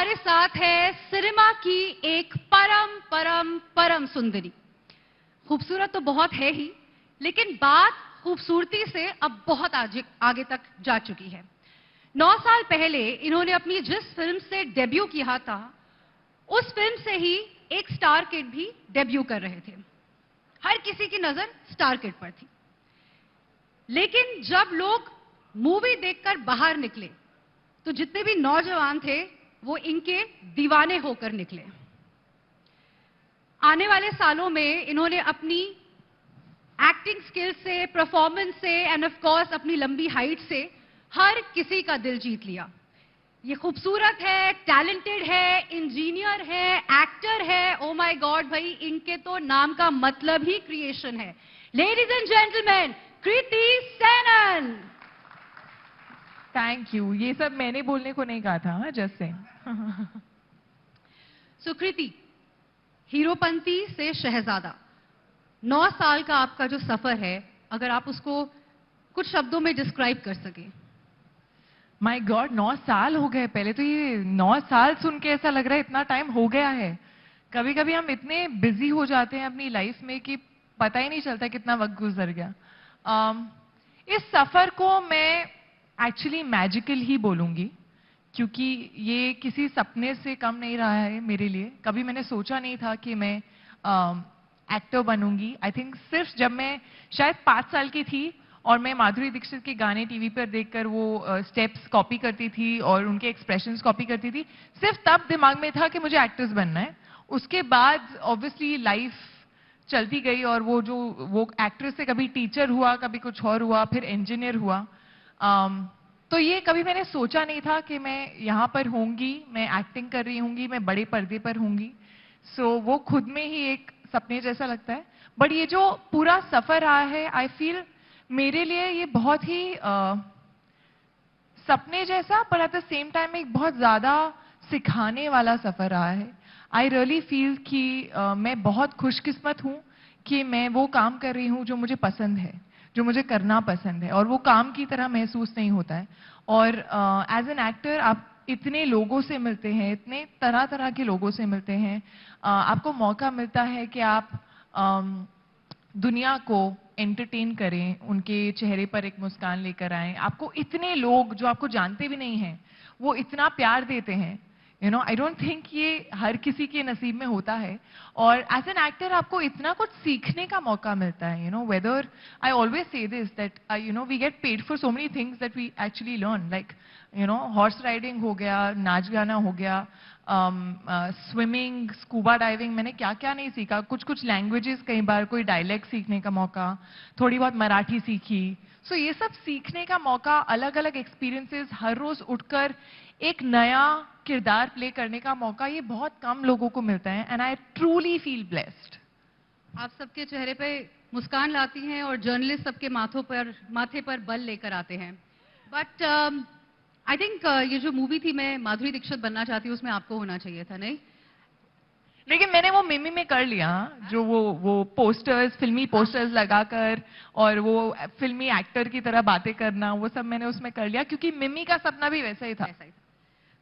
हमारे साथ है सिनेमा की एक परम परम परम सुंदरी। खूबसूरत तो बहुत है ही, लेकिन बात खूबसूरती से अब बहुत आगे तक जा चुकी है। 9 साल पहले इन्होंने अपनी जिस फिल्म से डेब्यू किया था, उस फिल्म से ही एक स्टार किड भी डेब्यू कर रहे थे। हर किसी की नजर स्टार किड पर थी, लेकिन जब लोग मूवी देखकर बाहर निकले तो जितने भी नौजवान थे वो इनके दीवाने होकर निकले। आने वाले सालों में इन्होंने अपनी एक्टिंग स्किल से, परफॉर्मेंस से एंड ऑफ कोर्स अपनी लंबी हाइट से हर किसी का दिल जीत लिया। ये खूबसूरत है, टैलेंटेड है, इंजीनियर है, एक्टर है। ओ माय गॉड भाई, इनके तो नाम का मतलब ही क्रिएशन है। Ladies and gentleman, Kriti Sanon. Thank you. ये सब मैंने बोलने को नहीं कहा था, जस्ट से। सुकृति, हीरोपंती से शहजादा, 9 साल का आपका जो सफर है, अगर आप उसको कुछ शब्दों में डिस्क्राइब कर सके। माय गॉड, 9 साल हो गए। पहले तो ये 9 साल सुन के ऐसा लग रहा है इतना टाइम हो गया है। कभी कभी हम इतने बिजी हो जाते हैं अपनी लाइफ में कि पता ही नहीं चलता कितना वक्त गुजर गया। इस सफर को मैं एक्चुअली मैजिकल ही बोलूंगी, क्योंकि ये किसी सपने से कम नहीं रहा है मेरे लिए। कभी मैंने सोचा नहीं था कि मैं एक्टर बनूंगी। आई थिंक सिर्फ जब मैं शायद 5 साल की थी और मैं माधुरी दीक्षित के गाने टीवी पर देखकर वो स्टेप्स कॉपी करती थी और उनके एक्सप्रेशंस कॉपी करती थी, सिर्फ तब दिमाग में था कि मुझे एक्ट्रेस बनना है। उसके बाद ऑब्वियसली लाइफ चलती गई और वो एक्ट्रेस से कभी टीचर हुआ, कभी कुछ और हुआ, फिर इंजीनियर हुआ। तो ये कभी मैंने सोचा नहीं था कि मैं यहाँ पर होंगी, मैं एक्टिंग कर रही होंगी, मैं बड़े पर्दे पर होंगी। वो खुद में ही एक सपने जैसा लगता है। बट ये जो पूरा सफर रहा है, आई फील मेरे लिए ये बहुत ही सपने जैसा, पर एट द सेम टाइम एक बहुत ज्यादा सिखाने वाला सफर रहा है। आई रियली फील कि मैं बहुत खुशकिस्मत हूं कि मैं वो काम कर रही हूं जो मुझे पसंद है, जो मुझे करना पसंद है, और वो काम की तरह महसूस नहीं होता है। और एज एन एक्टर आप इतने लोगों से मिलते हैं, इतने तरह तरह के लोगों से मिलते हैं। आपको मौका मिलता है कि आप दुनिया को एंटरटेन करें, उनके चेहरे पर एक मुस्कान लेकर आएं। आपको इतने लोग जो आपको जानते भी नहीं हैं, वो इतना प्यार देते हैं। आई डोंट थिंक ये हर किसी के नसीब में होता है। और एज एन एक्टर आपको इतना कुछ सीखने का मौका मिलता है। Whether I always say this that we get paid for so many things that we actually learn, like horse riding हो गया, नाच गाना हो गया, स्विमिंग, स्कूबा डाइविंग। मैंने क्या क्या नहीं सीखा। कुछ कुछ लैंग्वेजेस, कई बार कोई डायलेक्ट सीखने का मौका, थोड़ी बहुत मराठी सीखी। ये सब सीखने का मौका, अलग अलग एक्सपीरियंसेस, हर रोज उठकर एक नया किरदार प्ले करने का मौका, ये बहुत कम लोगों को मिलता है। And I truly feel blessed. आप सबके चेहरे पे मुस्कान लाती हैं और जर्नलिस्ट सबके माथे पर बल लेकर आते हैं। बट आई थिंक ये जो मूवी थी, मैं माधुरी दीक्षित बनना चाहती हूँ, उसमें आपको होना चाहिए था, नहीं? लेकिन मैंने वो मिमी में कर लिया, जो वो पोस्टर्स, फिल्मी पोस्टर्स लगाकर और वो फिल्मी एक्टर की तरह बातें करना, वो सब मैंने उसमें कर लिया, क्योंकि मिमी का सपना भी वैसा ही था।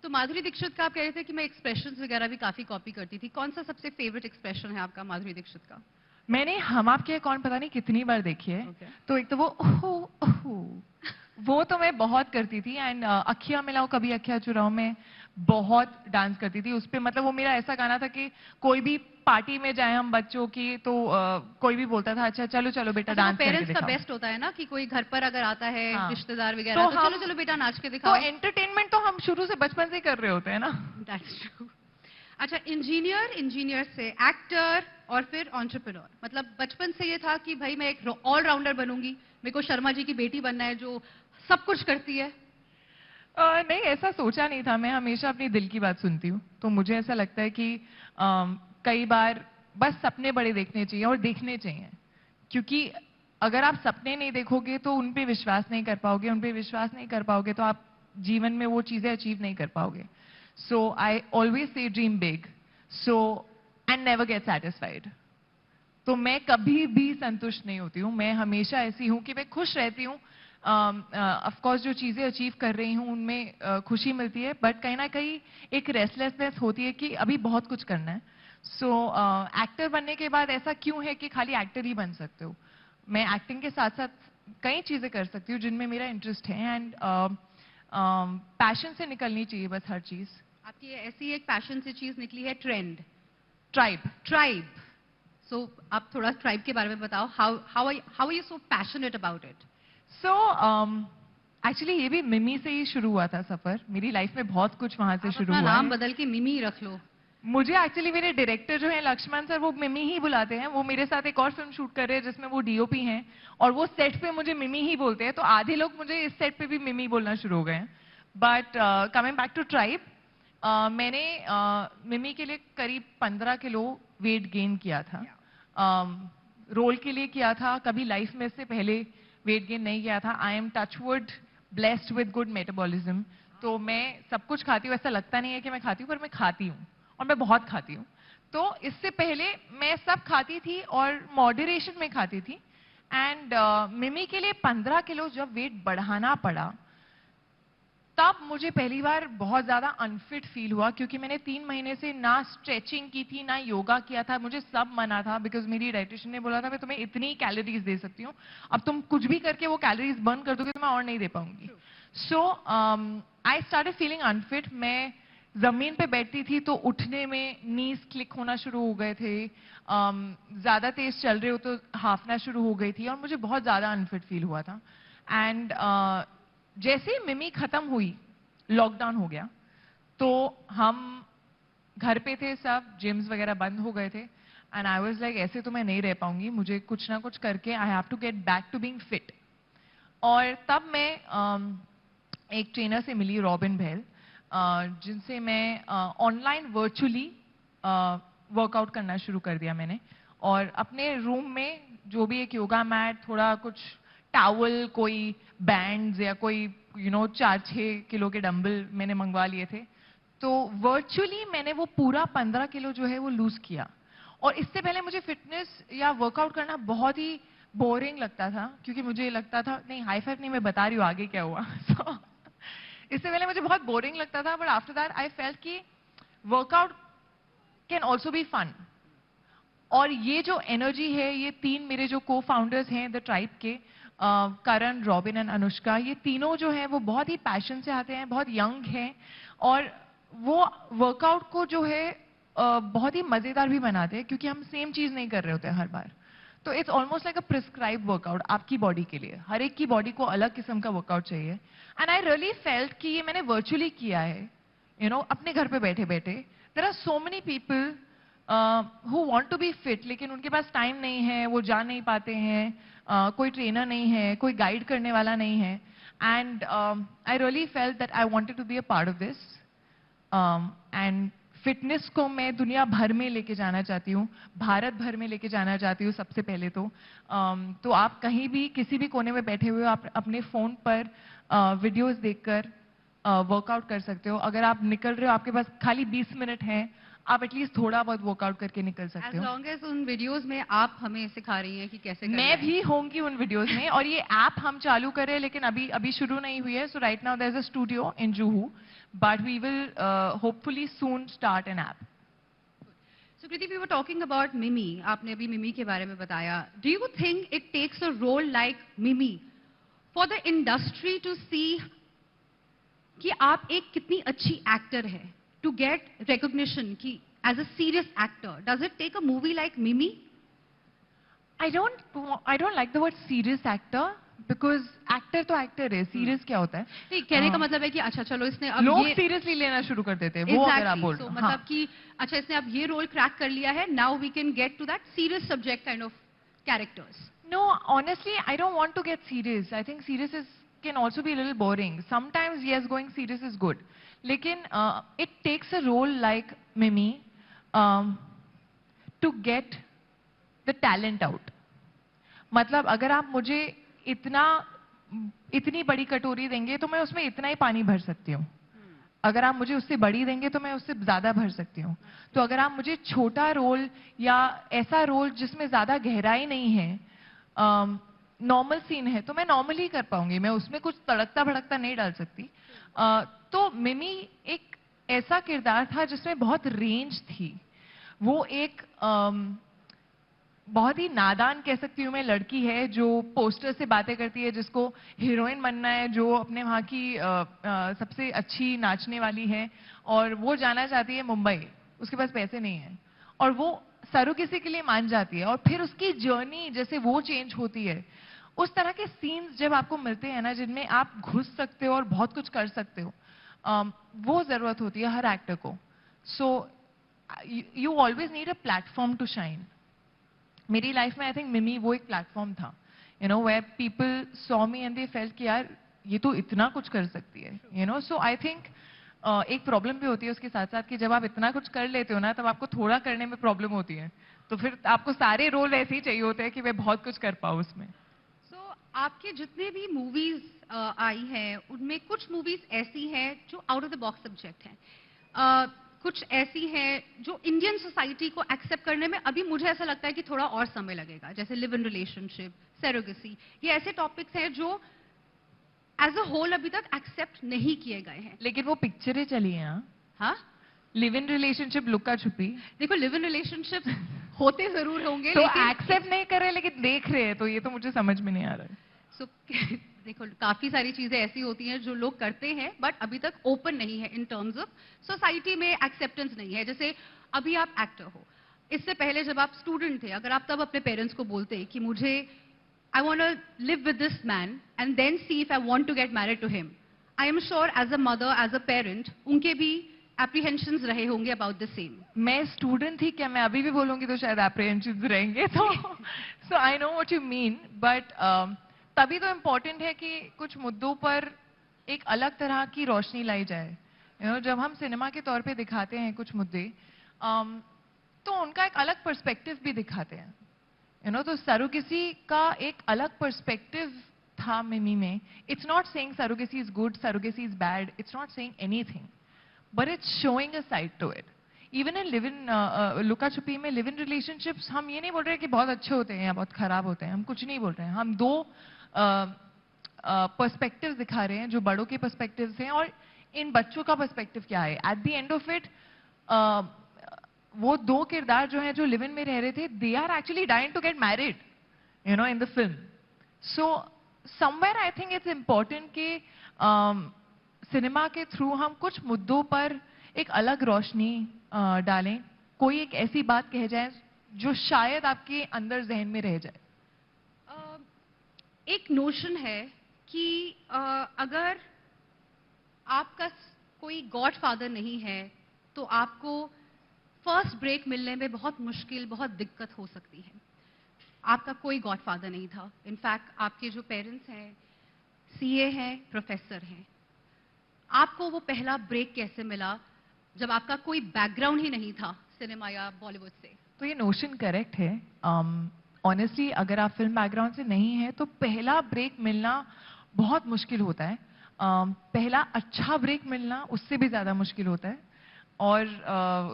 तो माधुरी दीक्षित का आप कह रहे थे कि मैं एक्सप्रेशंस वगैरह भी काफी कॉपी करती थी। कौन सा सबसे फेवरेट एक्सप्रेशन है आपका माधुरी दीक्षित का? मैंने हम आपके कौन पता नहीं कितनी बार देखी है। तो एक तो वो ओहो ओहो, वो तो मैं बहुत करती थी। एंड अखियां मिलाओ कभी अखियां चुराओ में बहुत डांस करती थी उस पे। मतलब वो मेरा ऐसा गाना था कि कोई भी पार्टी में जाए हम बच्चों की, तो कोई भी बोलता था अच्छा चलो चलो बेटा डांस करके दिखाओ। पेरेंट्स का बेस्ट होता है ना कि कोई घर पर अगर आता है, रिश्तेदार वगैरह, तो चलो चलो बेटा नाच के दिखाओ। तो एंटरटेनमेंट तो हम शुरू से बचपन से कर रहे होते हैं ना। That's true. अच्छा, इंजीनियर से एक्टर और फिर एंटरप्रेन्योर, मतलब बचपन से ये था कि भाई मैं एक ऑलराउंडर बनूंगी, मेरे को शर्मा जी की बेटी बनना है जो सब कुछ करती है? नहीं, ऐसा सोचा नहीं था। मैं हमेशा अपनी दिल की बात सुनती हूँ। तो मुझे ऐसा लगता है कि कई बार बस सपने बड़े देखने चाहिए और देखने चाहिए, क्योंकि अगर आप सपने नहीं देखोगे तो उन पे विश्वास नहीं कर पाओगे, उन पे विश्वास नहीं कर पाओगे तो आप जीवन में वो चीजें अचीव नहीं कर पाओगे। So I always say dream big, and never get satisfied. तो मैं कभी भी संतुष्ट नहीं होती हूँ। मैं हमेशा ऐसी हूं कि मैं खुश रहती हूँ ऑफ कोर्स जो चीजें अचीव कर रही हूँ उनमें खुशी मिलती है, बट कहीं ना कहीं एक रेस्टलेसनेस होती है कि अभी बहुत कुछ करना है. सो एक्टर बनने के बाद ऐसा क्यों है कि खाली एक्टर ही बन सकते हो? मैं एक्टिंग के साथ साथ कई चीजें कर सकती हूँ जिनमें मेरा इंटरेस्ट है, एंड पैशन से निकलनी चाहिए बस हर चीज. आपकी ऐसी एक पैशन से चीज निकली है, ट्रेंड, ट्राइब. ट्राइब. सो आप थोड़ा ट्राइब के बारे में बताओ. How are you so passionate about it? So actually ये भी मिमी से ही शुरू हुआ था सफर. मेरी लाइफ में बहुत कुछ वहां से शुरू हुआ नाम है. बदल के मिमी रख लो. मुझे एक्चुअली मेरे डायरेक्टर जो है लक्ष्मण सर, वो मिमी ही बुलाते हैं. वो मेरे साथ एक और फिल्म शूट कर रहे हैं जिसमें वो डीओपी हैं, और वो सेट पे मुझे मिमी ही बोलते हैं. तो आधे लोग मुझे इस सेट पे भी मिमी बोलना शुरू हो गए हैं. But coming back to tribe, मैंने मिमी के लिए करीब 15 किलो वेट गेन किया था. रोल के लिए किया था. कभी लाइफ में इससे पहले वेट गेन नहीं किया था. I am touch wood blessed with good metabolism. तो मैं सब कुछ खाती हूँ. ऐसा लगता नहीं है कि मैं खाती हूँ, पर मैं खाती हूँ, और मैं बहुत खाती हूँ. तो इससे पहले मैं सब खाती थी और मॉडरेशन में खाती थी. एंड मिमी के लिए 15 किलो जब वेट बढ़ाना पड़ा, तब मुझे पहली बार बहुत ज्यादा अनफिट फील हुआ, क्योंकि मैंने 3 महीने से ना स्ट्रेचिंग की थी, ना योगा किया था. मुझे सब मना था, बिकॉज मेरी डाइटिशियन ने बोला था मैं तुम्हें इतनी कैलोरीज दे सकती हूँ, अब तुम कुछ भी करके वो कैलोरीज बर्न कर दोगे तो मैं और नहीं दे पाऊंगी. सो आई स्टार्टेड फीलिंग अनफिट. मैं जमीन पे बैठती थी तो उठने में नीज क्लिक होना शुरू हो गए थे. ज्यादा तेज चल रहे हो तो हाफना शुरू हो गई थी, और मुझे बहुत ज्यादा अनफिट फील हुआ था. एंड जैसे ही मिमी खत्म हुई, लॉकडाउन हो गया, तो हम घर पे थे, सब जिम्स वगैरह बंद हो गए थे. एंड आई वाज लाइक ऐसे तो मैं नहीं रह पाऊंगी, मुझे कुछ ना कुछ करके I have to get back to being fit. और तब मैं एक ट्रेनर से मिली, रॉबिन भेल, जिनसे मैं ऑनलाइन वर्चुअली वर्कआउट करना शुरू कर दिया मैंने. और अपने रूम में जो भी एक योगा मैट, थोड़ा कुछ टावल, कोई बैंड्स या कोई 4-6 किलो के डंबल मैंने मंगवा लिए थे. तो वर्चुअली मैंने वो पूरा 15 किलो जो है वो लूज किया. और इससे पहले मुझे फिटनेस या वर्कआउट करना बहुत ही बोरिंग लगता था, क्योंकि मुझे लगता था, नहीं हाई फाइव नहीं, मैं बता रही हूँ आगे क्या हुआ. So, इससे पहले मुझे बहुत बोरिंग लगता था, but after that I felt कि workout can also be fun. और ये जो एनर्जी है, ये 3 मेरे जो को फाउंडर्स हैं द ट्राइब के, करण, रॉबिन एंड अनुष्का, ये तीनों जो हैं वो बहुत ही पैशन से आते हैं, बहुत यंग हैं, और वो वर्कआउट को जो है बहुत ही मजेदार भी बनाते हैं, क्योंकि हम सेम चीज नहीं कर रहे होते हैं हर बार. तो it's almost like a prescribe workout आपकी बॉडी के लिए. हर एक की बॉडी को अलग किस्म का वर्कआउट चाहिए. एंड आई रियली फेल्ट कि ये मैंने वर्चुअली किया है, अपने घर पे बैठे बैठे. There are so many people who want to be fit, लेकिन उनके पास टाइम नहीं है, वो जा नहीं पाते हैं, कोई ट्रेनर नहीं है, कोई गाइड करने वाला नहीं है. And I really felt that I wanted to be a part of this. And fitness को मैं दुनिया भर में लेके जाना चाहती हूँ, भारत भर में लेके जाना चाहती हूँ सबसे पहले तो. तो आप कहीं भी किसी भी कोने में बैठे हुए हो, आप अपने फोन पर वीडियोस देखकर वर्कआउट कर सकते हो. अगर आप निकल रहे हो, आपके पास खाली 20 मिनट हैं, आप एटलीस्ट थोड़ा बहुत वर्कआउट करके निकल सकते हो. As long as उन वीडियोस में आप हमें सिखा रही हैं कि कैसे करना मैं है. भी होंगी उन वीडियोस में. और ये ऐप हम चालू कर रहे हैं, लेकिन अभी शुरू नहीं हुई है. So right now there is a studio in Juhu, but we will hopefully soon start an app. So Kriti, we were talking about Mimi. आपने अभी मिमी के बारे में बताया. Do you think it takes a role like Mimi for the industry to see कि आप एक कितनी अच्छी एक्टर है, to get recognition कि as a serious actor? Does it take a movie like Mimi? I don't like the word serious actor, because actor तो actor है, serious क्या होता है? नहीं, कहने का मतलब है कि अच्छा चलो इसने अब लोग ये सीरियसली लेना शुरू कर देते हैं वो. अगर आप बोल रहे हो, मतलब कि अच्छा इसने अब ये रोल क्रैक कर लिया है, now we can get to that serious subject kind of characters. No, honestly, I don't want to get serious. I think serious can also be a little boring. Sometimes, yes, going serious is good. लेकिन it takes a role like Mimi to get the talent out. मतलब अगर आप मुझे इतनी बड़ी कटोरी देंगे तो मैं उसमें इतना ही पानी भर सकती हूँ. अगर आप मुझे उससे बड़ी देंगे तो मैं उससे ज्यादा भर सकती हूँ. तो अगर आप मुझे छोटा रोल या ऐसा रोल जिसमें ज्यादा गहराई नहीं है, नॉर्मल सीन है तो मैं नॉर्मली कर पाऊंगी, मैं उसमें कुछ तड़कता भड़कता नहीं डाल सकती। तो मिमी एक ऐसा किरदार था जिसमें बहुत रेंज थी। वो एक बहुत ही नादान कह सकती हूँ मैं लड़की है जो पोस्टर से बातें करती है, जिसको हीरोइन बनना है, जो अपने वहाँ की सबसे अच्छी नाचने वाली है और वो जाना चाहती है मुंबई, उसके पास पैसे नहीं है और वो सरोगेसी के लिए मान जाती है और फिर उसकी जर्नी जैसे वो चेंज होती है। उस तरह के सीन्स जब आपको मिलते हैं ना जिनमें आप घुस सकते हो और बहुत कुछ कर सकते हो, वो जरूरत होती है हर एक्टर को। So you always need a platform to shine. मेरी लाइफ में आई थिंक मिमी वो एक प्लेटफॉर्म था, you know, where people saw me and they felt कि यार ये तो इतना कुछ कर सकती है, you know. So I think एक प्रॉब्लम भी होती है उसके साथ साथ कि जब आप इतना कुछ कर लेते हो ना तब आपको थोड़ा करने में प्रॉब्लम होती है, तो फिर आपको सारे रोल ऐसे ही चाहिए होते हैं कि मैं बहुत कुछ कर पाऊँ उसमें। सो आपके जितने भी मूवीज आई हैं उनमें कुछ मूवीज ऐसी हैं जो out of the box subject हैं, कुछ ऐसी हैं जो इंडियन सोसाइटी को एक्सेप्ट करने में अभी मुझे ऐसा लगता है कि थोड़ा और समय लगेगा, जैसे लिव इन रिलेशनशिप, सेरोगेसी। ये ऐसे टॉपिक्स हैं जो एज अ होल अभी तक एक्सेप्ट नहीं किए गए हैं। लेकिन वो पिक्चरें चली हैं। हाँ, लिव इन रिलेशनशिप, लुक्का छुपी, देखो लिव इन रिलेशनशिप होते जरूर होंगे तो लेकिन एक्सेप्ट नहीं कर रहे लेकिन देख रहे हैं, तो ये तो मुझे समझ में नहीं आ रहा है। सो देखो काफी सारी चीजें ऐसी होती हैं जो लोग करते हैं बट अभी तक ओपन नहीं है, इन टर्म्स ऑफ सोसाइटी में एक्सेप्टेंस नहीं है। जैसे अभी आप एक्टर हो, इससे पहले जब आप स्टूडेंट थे, अगर आप तब अपने पेरेंट्स को बोलते कि मुझे I want to live with this man and then see if I want to get married to him, I am sure as a mother, as a parent, उनके भी एप्रीहेंशंस रहे होंगे अबाउट द सेम। मैं student थी क्या? मैं अभी भी बोलूंगी तो शायद एप्रीहेंशंस रहेंगे। तो so I know what you mean, but तभी तो इम्पोर्टेंट है कि कुछ मुद्दों पर एक अलग तरह की रोशनी लाई जाए। यू नो, जब हम सिनेमा के तौर पे दिखाते हैं कुछ मुद्दे, तो उनका एक अलग पर्सपेक्टिव भी दिखाते हैं। यू नो, तो सरोगेसी का एक अलग पर्सपेक्टिव था मिमी में। It's not saying surrogacy is good, surrogacy is bad, it's not saying anything, but it's showing a side to it. Even in live in लुका छुपी में लिव इन रिलेशनशिप्स, हम ये नहीं बोल रहे कि बहुत अच्छे होते हैं या बहुत खराब होते हैं, हम कुछ नहीं बोल रहे हैं। हम दो पर्सपेक्टिव दिखा रहे हैं जो बड़ों के पर्सपेक्टिव्स हैं और इन बच्चों का पर्सपेक्टिव क्या है। At the end of it वो दो किरदार जो हैं जो लिव इन में रह रहे थे, they are actually dying to get married, you know, in the film. So somewhere I think it's important कि सिनेमा के थ्रू हम कुछ मुद्दों पर एक अलग रोशनी डालें, कोई एक ऐसी बात कह जाए जो शायद आपके अंदर जहन में रह जाए। एक नोशन है कि अगर आपका कोई गॉडफादर नहीं है तो आपको फर्स्ट ब्रेक मिलने में बहुत मुश्किल, बहुत दिक्कत हो सकती है। आपका कोई गॉडफादर नहीं था। इनफैक्ट आपके जो पेरेंट्स हैं सीए हैं, प्रोफेसर हैं। आपको वो पहला ब्रेक कैसे मिला जब आपका कोई बैकग्राउंड ही नहीं था सिनेमा या बॉलीवुड से? तो ये नोशन करेक्ट है। ऑनेस्टली अगर आप फिल्म बैकग्राउंड से नहीं है तो पहला ब्रेक मिलना बहुत मुश्किल होता है। पहला अच्छा ब्रेक मिलना उससे भी ज्यादा मुश्किल होता है और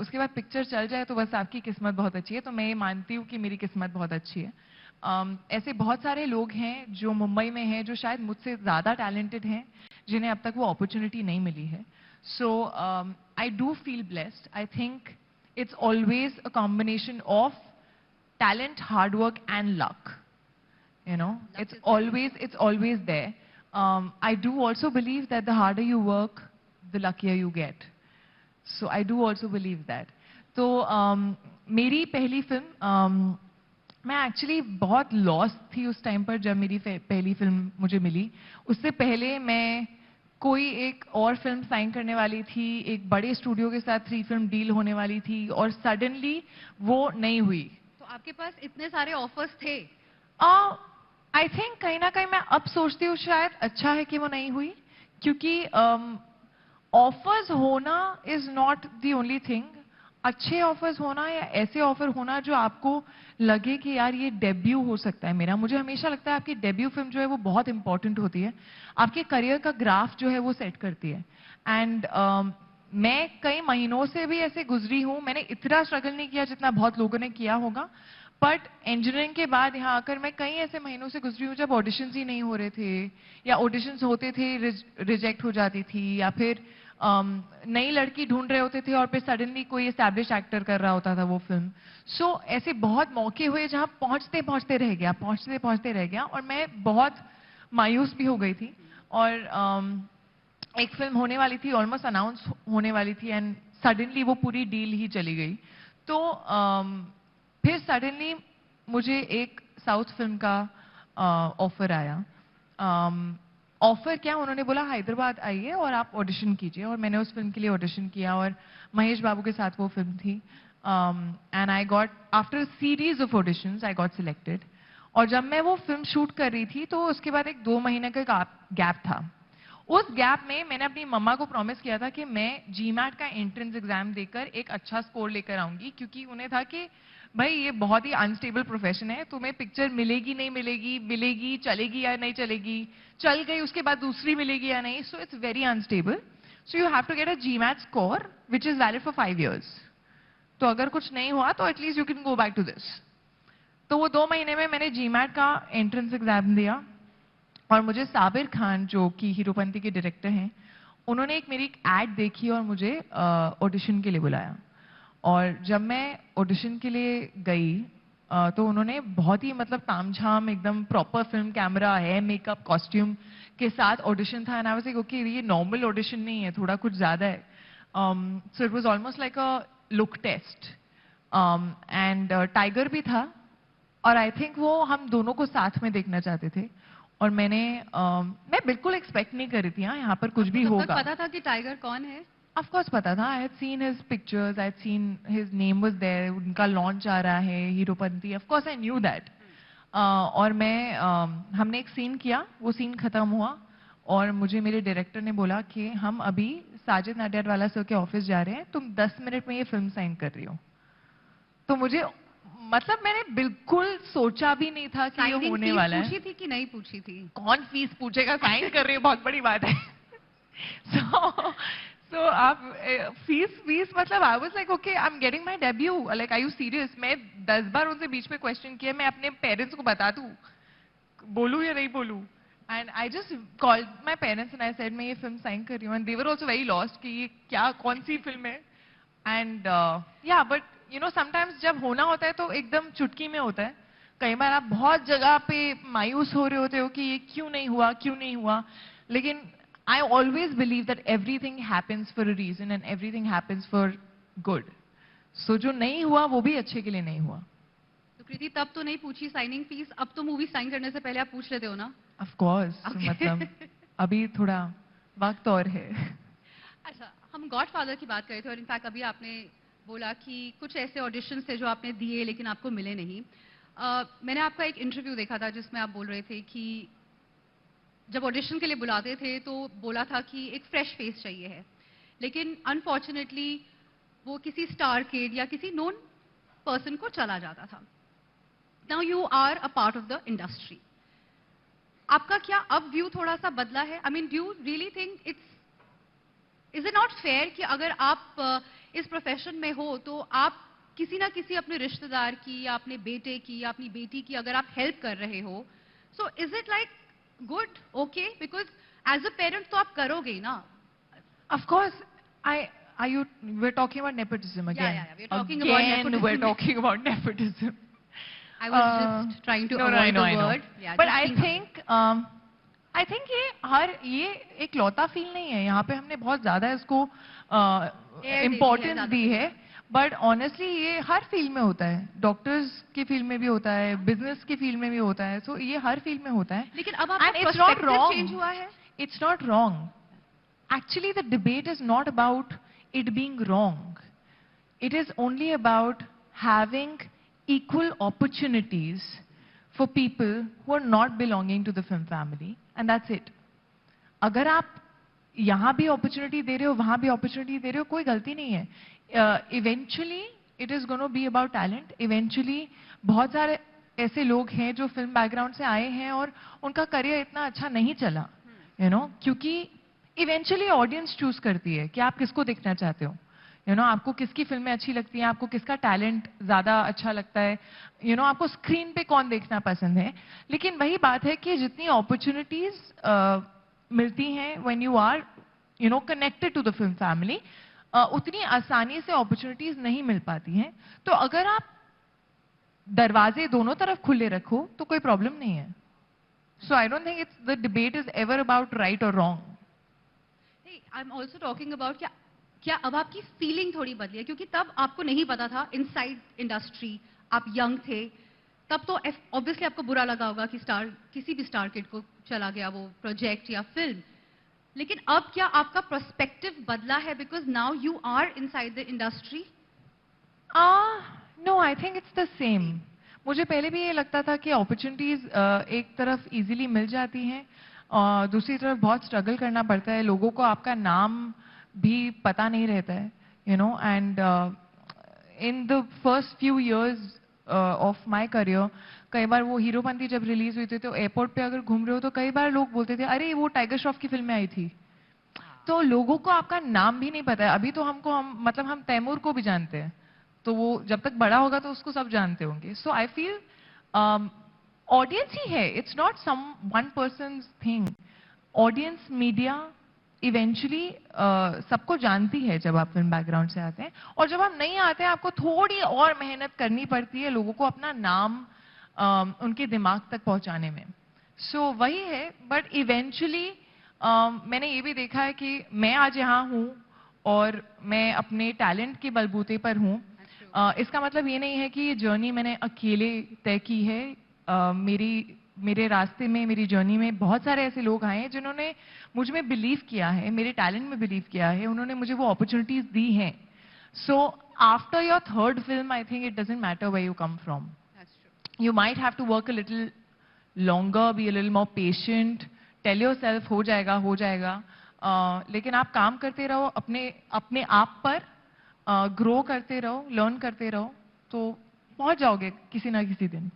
उसके बाद पिक्चर चल जाए तो बस आपकी किस्मत बहुत अच्छी है। तो मैं ये मानती हूँ कि मेरी किस्मत बहुत अच्छी है। ऐसे बहुत सारे लोग हैं जो मुंबई में हैं जो शायद मुझसे ज्यादा टैलेंटेड हैं, जिन्हें अब तक वो अपॉर्चुनिटी नहीं मिली है। So I do feel blessed. I think it's always a combination of talent, hard work and luck. You know, it's always there. I do also believe that the harder you work, the luckier you get. So I do also believe that. तो मेरी पहली film, मैं actually बहुत lost थी उस time पर जब मेरी पहली फिल्म मुझे मिली। उससे पहले मैं कोई एक और फिल्म साइन करने वाली थी, एक बड़े स्टूडियो के साथ 3 फिल्म डील होने वाली थी और सडनली वो नहीं हुई। तो आपके पास इतने सारे ऑफर्स थे? आई थिंक कहीं ना कहीं मैं अब सोचती हूँ शायद अच्छा है कि वो नहीं हुई, क्योंकि ऑफर्स होना is not the only thing. अच्छे ऑफर्स होना या ऐसे ऑफर होना जो आपको लगे कि यार ये डेब्यू हो सकता है मेरा। मुझे हमेशा लगता है आपकी डेब्यू फिल्म जो है वो बहुत इंपॉर्टेंट होती है, आपके करियर का ग्राफ जो है वो सेट करती है। एंड मैं कई महीनों से भी ऐसे गुजरी हूं। मैंने इतना स्ट्रगल नहीं किया जितना बहुत लोगों ने किया होगा, बट इंजीनियरिंग के बाद यहाँ आकर मैं कई ऐसे महीनों से गुजरी हूँ जब ऑडिशंस ही नहीं हो रहे थे, या ऑडिशंस होते थे रिजेक्ट हो जाती थी, या फिर नई लड़की ढूंढ रहे होते थे और फिर सडनली कोई एस्टैब्लिश एक्टर कर रहा होता था वो फिल्म. सो ऐसे बहुत मौके हुए जहाँ पहुंचते पहुंचते रह गया और मैं बहुत मायूस भी हो गई थी. और एक फिल्म होने वाली थी, ऑलमोस्ट अनाउंस होने वाली थी, एंड सडनली वो पूरी डील ही चली गई. तो फिर सडनली मुझे एक साउथ फिल्म का ऑफर आया. ऑफर क्या, उन्होंने बोला हैदराबाद आइए और आप ऑडिशन कीजिए. और मैंने उस फिल्म के लिए ऑडिशन किया और महेश बाबू के साथ वो फिल्म थी. And I got, after series of auditions I got selected. और जब मैं वो फिल्म शूट कर रही थी तो उसके बाद एक 2 महीने का गैप था. उस गैप में मैंने अपनी मम्मा को प्रॉमिस किया था कि मैं जीमैट का एंट्रेंस एग्जाम देकर एक अच्छा स्कोर लेकर आऊंगी, क्योंकि उन्हें था कि भाई ये बहुत ही अनस्टेबल प्रोफेशन है, तुम्हें पिक्चर मिलेगी नहीं मिलेगी, मिलेगी चलेगी या नहीं चलेगी, चल गई उसके बाद दूसरी मिलेगी या नहीं, so it's very unstable. So you have to get a GMAT score which is valid for 5 years. तो अगर कुछ नहीं हुआ तो at least you can go back to this. तो वो 2 महीने में मैंने जीमैट का एंट्रेंस एग्जाम दिया और मुझे साबिर खान जो कि हीरोपंती के डायरेक्टर हैं, उन्होंने एक मेरी एड देखी और मुझे ऑडिशन के लिए बुलाया. और जब मैं ऑडिशन के लिए गई तो उन्होंने बहुत ही मतलब तामझाम एकदम प्रॉपर फिल्म कैमरा है, मेकअप कॉस्ट्यूम के साथ ऑडिशन था. And I was like okay, ये नॉर्मल ऑडिशन नहीं है, थोड़ा कुछ ज्यादा है. So it was almost like a look test. And Tiger भी था और आई थिंक वो हम दोनों को साथ में देखना चाहते थे. और मैं बिल्कुल एक्सपेक्ट नहीं कर रही थी यहाँ पर कुछ भी होगा. पता था कि टाइगर कौन है? ऑफ कोर्स पता था. I had seen his pictures, I had seen his name was there, उनका लॉन्च आ रहा है Heropanti, of course I knew that. और हमने एक सीन किया, वो सीन खत्म हुआ और मुझे मेरे डायरेक्टर ने बोला कि हम अभी साजिद नाडियाडवाला सर के ऑफिस जा रहे हैं, तुम 10 मिनट में ये फिल्म साइन कर रही हो. तो मुझे मतलब मैंने बिल्कुल सोचा भी नहीं था कि ये होने वाला है. पूछी थी कि नहीं पूछी थी? कौन फीस पूछेगा, साइन कर रही हो, बहुत बड़ी बात है. सो आप फीस मतलब I was like okay, I am getting my debut, like are you serious. मैं 10 बार उनसे बीच में क्वेश्चन किया, मैं अपने पेरेंट्स को बता दूं, बोलूं या नहीं बोलूं. And I just called my parents and I said मैं ये फिल्म साइन कर रही हूँ. And they were also very lost कि ये क्या, कौन सी फिल्म है. एंड या बट यू नो समटाइम्स जब होना होता है तो एकदम चुटकी में होता है. कई बार आप बहुत जगह पे मायूस हो रहे होते हो कि ये क्यों नहीं हुआ. लेकिन I always believe that everything happens for a reason and everything happens for good. So जो नहीं हुआ वो भी अच्छे के लिए नहीं हुआ. तो कृति तब तो नहीं पूछी साइनिंग फीस, अब तो मूवी साइन करने से पहले आप पूछ लेते हो ना? Of course. मतलब अभी थोड़ा वक्त और है. अच्छा, हम गॉडफादर की बात कर रहे थे और इनफैक्ट अभी आपने बोला कि कुछ ऐसे ऑडिशंस थे जो आपने दिए लेकिन आपको मिले नहीं. मैंने आपका एक इंटरव्यू देखा था जिसमें आप बोल रहे थे कि जब ऑडिशन के लिए बुलाते थे तो बोला था कि एक फ्रेश फेस चाहिए है, लेकिन अनफॉर्चुनेटली वो किसी स्टार किड या किसी नोन पर्सन को चला जाता था. Now you are a part of the industry. आपका क्या अब व्यू थोड़ा सा बदला है? I mean do you really think is it not fair कि अगर आप इस प्रोफेशन में हो तो आप किसी ना किसी अपने रिश्तेदार की या अपने बेटे की या अपनी बेटी की अगर आप हेल्प कर रहे हो, so is it like good, okay? Because as a parent तो आप करोगे ही ना. Of course, we're talking about nepotism again. Yeah, we're talking about nepotism. We're talking about nepotism. I was just trying to avoid the word. Yeah, but I think ये एक लौता feel नहीं है. यहाँ पे हमने बहुत ज्यादा इसको इम्पोर्टेंस दी है. बट ऑनेस्टली ये हर फील्ड में होता है. डॉक्टर्स की फील्ड में भी होता है, बिजनेस की फील्ड में भी होता है. सो ये हर फील्ड में होता है. लेकिन अब आपका पर्सपेक्टिव चेंज हुआ है. It's not wrong. Actually, the debate is not about it being wrong. It is only about having equal opportunities for people who are not belonging to the film family, and that's it. अगर आप यहाँ भी opportunity दे रहे हो, वहाँ भी opportunity दे रहे हो, कोई गलती नहीं है. Eventually, it is going to be about talent. Eventually, बहुत सारे ऐसे लोग हैं जो फिल्म बैकग्राउंड से आए हैं और उनका करियर इतना अच्छा नहीं चला, you know, क्योंकि इवेंचुअली ऑडियंस चूज करती है कि आप किसको देखना चाहते हो. आपको किसकी फिल्में अच्छी लगती हैं, आपको किसका टैलेंट ज्यादा अच्छा लगता है, आपको स्क्रीन पे कौन देखना पसंद है. लेकिन वही बात है कि जितनी अपॉर्चुनिटीज मिलती हैं when you are connected to the film family, उतनी आसानी से अपॉर्चुनिटीज नहीं मिल पाती हैं. तो अगर आप दरवाजे दोनों तरफ खुले रखो तो कोई प्रॉब्लम नहीं है. So I don't think it's the debate is ever about right और wrong. I am also talking about क्या अब आपकी फीलिंग थोड़ी बदली है, क्योंकि तब आपको नहीं पता था इनसाइड इंडस्ट्री, आप यंग थे, तब तो ऑब्वियसली आपको बुरा लगा होगा कि किसी भी स्टार किड को चला गया वो प्रोजेक्ट या फिल्म. लेकिन अब क्या आपका पर्सपेक्टिव बदला है because now you are inside the industry? No, I think it's the same. मुझे पहले भी ये लगता था कि अपॉर्चुनिटीज एक तरफ इजीली मिल जाती हैं और दूसरी तरफ बहुत स्ट्रगल करना पड़ता है. लोगों को आपका नाम भी पता नहीं रहता है, and in the first few years of my career, कई बार वो हीरोपंती जब रिलीज हुई थी तो एयरपोर्ट पे अगर घूम रहे हो तो कई बार लोग बोलते थे अरे वो टाइगर श्रॉफ की फिल्म में आई थी. तो लोगों को आपका नाम भी नहीं पता है. अभी तो हम तैमूर को भी जानते हैं, तो वो जब तक बड़ा होगा तो उसको सब जानते होंगे. सो आई फील ऑडियंस ही है, it's not some one person thing. Audience, media eventually सबको जानती है जब आप फिल्म बैकग्राउंड से आते हैं. और जब आप नहीं आते हैं आपको थोड़ी और मेहनत करनी पड़ती है लोगों को अपना नाम उनके दिमाग तक पहुंचाने में. सो वही है. बट इवेंचुअली मैंने ये भी देखा है कि मैं आज यहाँ हूँ और मैं अपने टैलेंट के बलबूते पर हूँ. इसका मतलब ये नहीं है कि ये जर्नी मैंने अकेले तय की है. मेरे रास्ते में, मेरी जर्नी में बहुत सारे ऐसे लोग आए हैं जिन्होंने मुझ में बिलीव किया है, मेरे टैलेंट में बिलीव किया है, उन्होंने मुझे वो अपॉर्चुनिटीज दी हैं. So after your third film I think it doesn't matter where you come from. You might have to work a little longer, be a little more patient, tell yourself हो जाएगा, हो जाएगा. लेकिन आप काम करते रहो अपने आप पर, ग्रो करते रहो, लर्न करते रहो, तो पहुंच जाओगे किसी ना किसी दिन.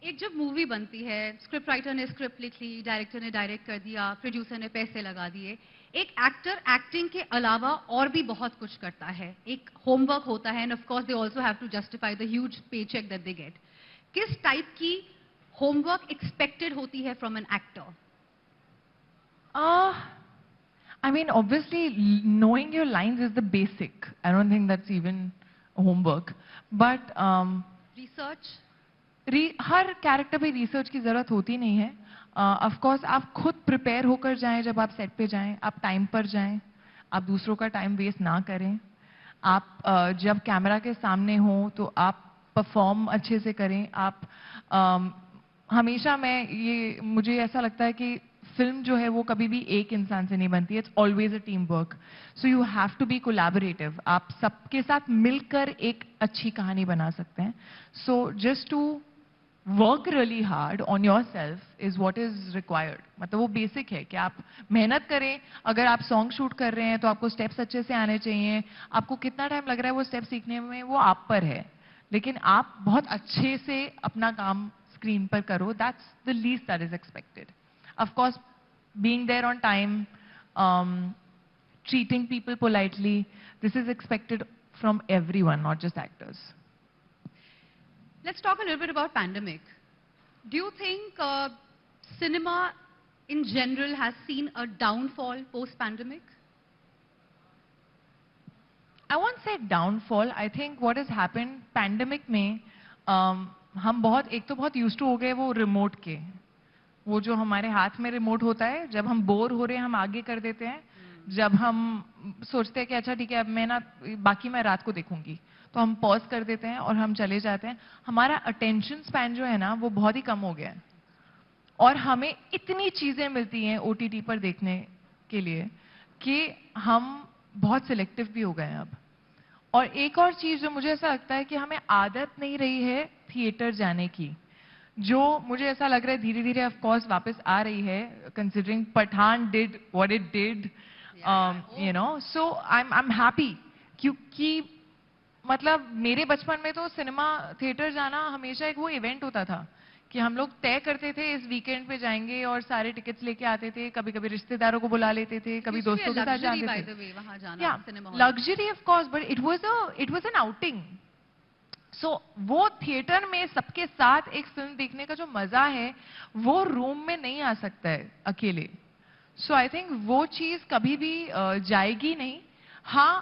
एक जब मूवी बनती है, स्क्रिप्ट राइटर ने स्क्रिप्ट लिख ली, डायरेक्टर ने डायरेक्ट कर दिया, प्रोड्यूसर ने पैसे लगा दिए. एक एक्टर एक्टिंग के अलावा और भी बहुत कुछ करता है, एक होमवर्क होता है, and of course they also have to justify the huge pay check that they get. किस टाइप की होमवर्क एक्सपेक्टेड होती है from an actor? I mean, obviously, knowing your lines is the basic. I don't think that's even homework. But research? Her character पे research की जरूरत होती नहीं है. ऑफ कोर्स आप खुद प्रिपेयर होकर जाएं, जब आप सेट पे जाएं, आप टाइम पर जाएं, आप दूसरों का टाइम वेस्ट ना करें. आप जब कैमरा के सामने हो तो आप परफॉर्म अच्छे से करें. आप हमेशा मुझे ऐसा लगता है कि फिल्म जो है वो कभी भी एक इंसान से नहीं बनती है. It's always a team work. So you have to be collaborative. आप सबके साथ मिलकर एक अच्छी कहानी बना सकते हैं. So just to work really hard on yourself is what is required. मतलब वो बेसिक है कि आप मेहनत करें. अगर आप सॉन्ग शूट कर रहे हैं तो आपको स्टेप्स अच्छे से आने चाहिए. आपको कितना टाइम लग रहा है वो स्टेप सीखने में, वो आप पर है. लेकिन आप बहुत अच्छे से अपना काम स्क्रीन पर करो. That's the least that is expected. Of course being there on time, treating people politely, this is expected from everyone, not just actors. Let's talk a little bit about pandemic. Do you think cinema in general has seen a downfall post-pandemic? I won't say downfall. I think what has happened, pandemic में हम एक तो बहुत used to हो गए वो remote के. वो जो हमारे हाथ में रिमोट होता है, जब हम बोर हो रहे हैं हम आगे कर देते हैं. जब हम सोचते हैं कि अच्छा ठीक है अब मैं बाकी मैं रात को देखूंगी, तो हम पॉज कर देते हैं और हम चले जाते हैं. हमारा अटेंशन स्पैन जो है ना वो बहुत ही कम हो गया है. और हमें इतनी चीजें मिलती हैं ओटीटी पर देखने के लिए कि हम बहुत सिलेक्टिव भी हो गए हैं अब. और एक और चीज जो मुझे ऐसा लगता है कि हमें आदत नहीं रही है थिएटर जाने की, जो मुझे ऐसा लग रहा है धीरे धीरे ऑफ कोर्स वापस आ रही है, considering Pathaan did what it did, you know. So I am happy, क्योंकि मतलब मेरे बचपन में तो सिनेमा थिएटर जाना हमेशा एक वो इवेंट होता था कि हम लोग तय करते थे इस वीकेंड पे जाएंगे और सारे टिकट्स लेके आते थे, कभी कभी रिश्तेदारों को बुला लेते थे, कभी दोस्तों के साथ जाते थे. वहां जाना Yeah, cinema hall. luxury of course, but it was an outing. So वो थिएटर में सबके साथ एक फिल्म देखने का जो मजा है वो रूम में नहीं आ सकता है अकेले. सो आई थिंक वो चीज कभी भी जाएगी नहीं. हाँ,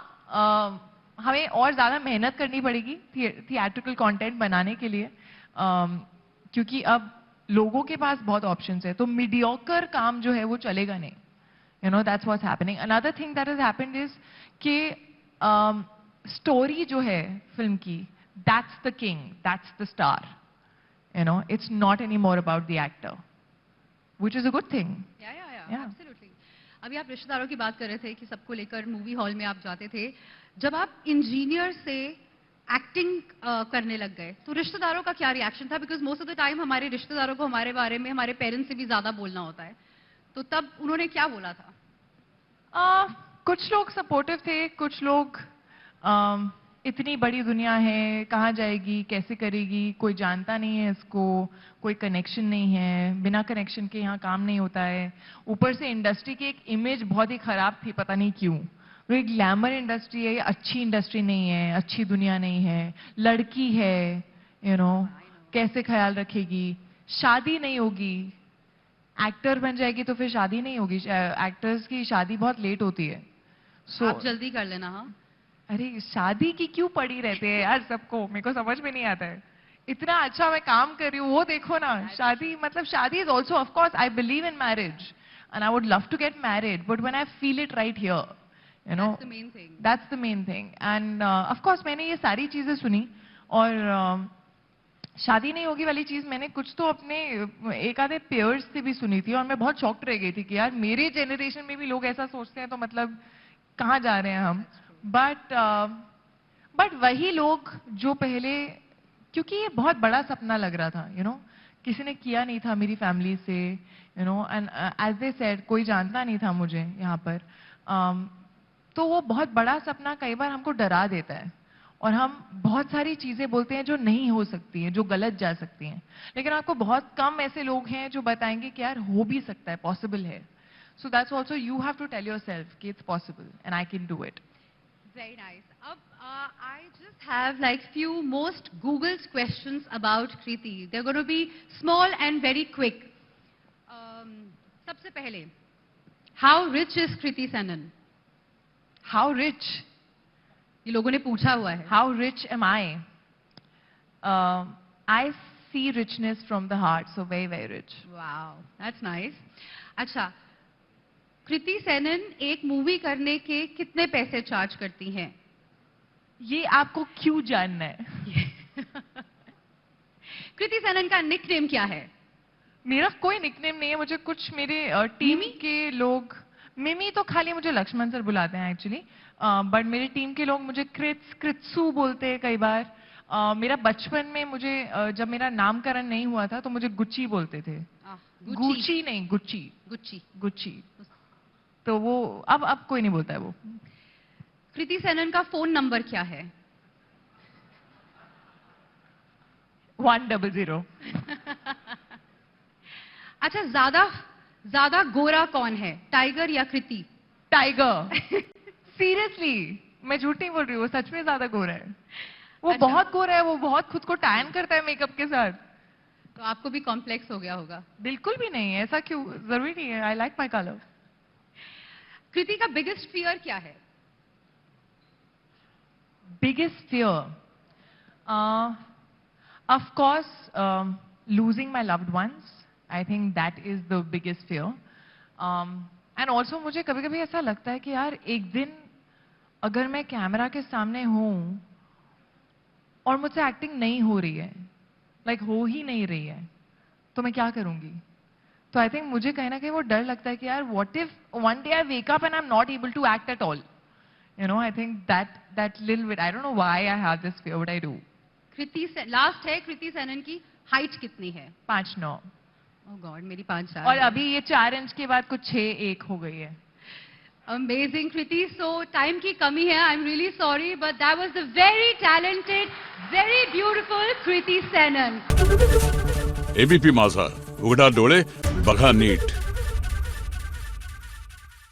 हमें और ज्यादा मेहनत करनी पड़ेगी थिएट्रिकल कंटेंट बनाने के लिए, क्योंकि अब लोगों के पास बहुत ऑप्शंस है, तो मीडियोकर काम जो है वो चलेगा नहीं. You know, that's what's happening. Another thing that has happened is कि story जो है फिल्म की, that's the king, that's the star. You know, it's not anymore about the actor, which is a good thing. Yeah. Absolutely. अभी आप रिश्तेदारों की बात कर रहे थे कि सबको लेकर मूवी हॉल में आप जाते थे. जब आप इंजीनियर से एक्टिंग करने लग गए तो रिश्तेदारों का क्या रिएक्शन था? Because most of the time हमारे रिश्तेदारों को हमारे बारे में हमारे पेरेंट्स से भी ज्यादा बोलना होता है, तो तब उन्होंने क्या बोला था? कुछ लोग सपोर्टिव थे, कुछ लोग इतनी बड़ी दुनिया है, कहाँ जाएगी, कैसे करेगी, कोई जानता नहीं है इसको, कोई कनेक्शन नहीं है, बिना कनेक्शन के यहाँ काम नहीं होता है. ऊपर से इंडस्ट्री की एक इमेज बहुत ही खराब थी, पता नहीं क्यों. वो एक ग्लैमर इंडस्ट्री है, ये अच्छी इंडस्ट्री नहीं है, अच्छी दुनिया नहीं है, लड़की है, कैसे ख्याल रखेगी, शादी नहीं होगी, एक्टर बन जाएगी तो फिर शादी नहीं होगी. एक्टर्स की शादी बहुत लेट होती है. आप जल्दी कर लेना. हाँ, अरे शादी की क्यों पड़ी रहते हैं यार सबको, मेरे को समझ में नहीं आता है. इतना अच्छा मैं काम कर रही हूँ, वो देखो ना. शादी मतलब शादी is also, of course I believe in marriage and I would love to get married, but when I feel it right here, that's the main thing. And of course मैंने ये सारी चीजें सुनी, और शादी नहीं होगी वाली चीज मैंने कुछ तो अपने एक आधे पेयर्स से भी सुनी थी, और मैं बहुत शॉक्ड रह गई थी कि यार मेरे जनरेशन में भी लोग ऐसा सोचते हैं, तो मतलब कहाँ जा रहे हैं हम. बट वही लोग जो पहले, क्योंकि ये बहुत बड़ा सपना लग रहा था, किसी ने किया नहीं था मेरी फैमिली से, एंड एज दे सेड कोई जानता नहीं था मुझे यहाँ पर. तो वो बहुत बड़ा सपना कई बार हमको डरा देता है, और हम बहुत सारी चीजें बोलते हैं जो नहीं हो सकती हैं, जो गलत जा सकती हैं. लेकिन आपको बहुत कम ऐसे लोग हैं जो बताएंगे कि यार हो भी सकता है, पॉसिबल है. So that's also you have to tell yourself कि it's possible and I can do it. Very nice. I just have like few most Googled questions about Kriti. They're going to be small and very quick. सबसे पहले, how rich is Kriti Sanon? How rich? ये लोगों ने पूछा हुआ है. How rich am I? I see richness from the heart, so very, very rich. Wow, that's nice. अच्छा, कृति सेनन एक मूवी करने के कितने पैसे चार्ज करती हैं? ये आपको क्यों जानना है? कृति सेनन का निकनेम क्या है? मेरा कोई निकनेम नहीं है. मुझे कुछ मेरे टीम के लोग, मिमी तो खाली मुझे लक्ष्मण सर बुलाते हैं एक्चुअली, बट मेरे टीम के लोग मुझे कृत्सु बोलते हैं कई बार. मेरा बचपन में मुझे जब मेरा नामकरण नहीं हुआ था तो मुझे गुच्ची बोलते थे. गुच्ची नहीं, गुच्ची. Gucci Gucci. तो वो अब कोई नहीं बोलता है वो. कृति सेनन का फोन नंबर क्या है? 100. अच्छा, ज्यादा गोरा कौन है, टाइगर या कृति? टाइगर. सीरियसली, मैं झूठ नहीं बोल रही हूँ, वो सच में ज्यादा गोरा है. वो अच्छा. बहुत गोरा है, वो बहुत खुद को टैन करता है मेकअप के साथ. तो आपको भी कॉम्प्लेक्स हो गया होगा? बिल्कुल भी नहीं है, ऐसा क्यों, जरूरी नहीं है. I like my colour. कृति का बिगेस्ट फियर क्या है? Biggest fear, of course losing my loved ones. I think that is the biggest fear. And also मुझे कभी कभी ऐसा लगता है कि यार एक दिन अगर मैं कैमरा के सामने हूं और मुझसे एक्टिंग नहीं हो रही है, लाइक हो ही नहीं रही है, तो मैं क्या करूंगी. तो आई थिंक मुझे कहीं ना कहीं वो डर लगता है कि यार what if one day I wake up and I am not able to act at all. I think that little bit, I don't know why I have this fear, but I do. Kriti से last है, कृति सेनन की height कितनी है? 5'9". ओह God, मेरी 5'4". और अभी ये 4 inch के बाद कुछ 6'1" हो गई है. Amazing, Kriti. So time की कमी है. I'm really sorry, but that was the very talented, very beautiful Kriti Sanon. ABP माझा, उघडा डोळे बघा नीट.